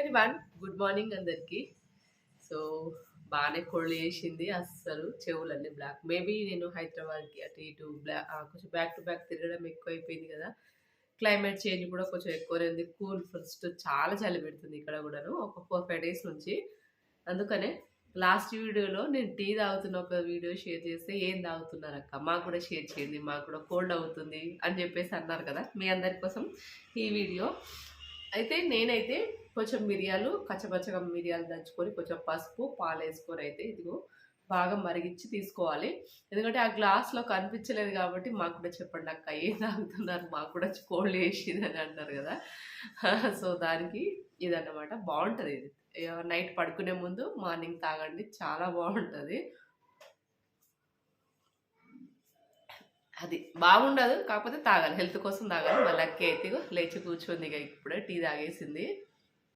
Everyone, good morning అందరికి. So బాగానే కోళ్ళు వేసింది, అస్సలు చెవులన్నీ బ్లాక్. మేబీ నేను హైదరాబాద్కి అటు ఇటు కొంచెం బ్యాక్ టు బ్యాక్ తిరగడం ఎక్కువ అయిపోయింది కదా. క్లైమేట్ చేంజ్ కూడా కొంచెం ఎక్కువనే ఉంది. కూల్ ఫస్ట్ చాలా చలి పెడుతుంది ఇక్కడ కూడాను ఒక 4-5 డేస్ నుంచి. అందుకనే లాస్ట్ వీడియోలో నేను టీ తాగుతున్న ఒక వీడియో షేర్ చేస్తే ఏం తాగుతున్నారు అక్క, మాకు కూడా షేర్ చేయండి, మాకు కూడా కోల్డ్ అవుతుంది అని చెప్పేసి అన్నారు కదా. మీ అందరి కోసం ఈ వీడియో. అయితే నేనైతే కొంచెం మిరియాలు, కచ్చపచ్చగా మిరియాలు దంచుకొని కొంచెం పసుపు పాలు వేసుకొని అయితే ఇదిగో బాగా మరిగించి తీసుకోవాలి. ఎందుకంటే ఆ గ్లాస్లో కనిపించలేదు కాబట్టి మాకు కూడా చెప్పండి అక్క, ఏం తాగుతున్నారు, మాకు కూడా కోల్డ్ వేసింది అని అంటారు కదా. సో దానికి ఇదన్నమాట. బాగుంటుంది ఇది. నైట్ పడుకునే ముందు మార్నింగ్ తాగండి, చాలా బాగుంటుంది. అది బాగుండదు, కాకపోతే తాగాలి, హెల్త్ కోసం తాగాలి. మళ్ళీ అక్క అయితే లేచి కూర్చోంది, ఇక ఇప్పుడే టీ తాగేసింది.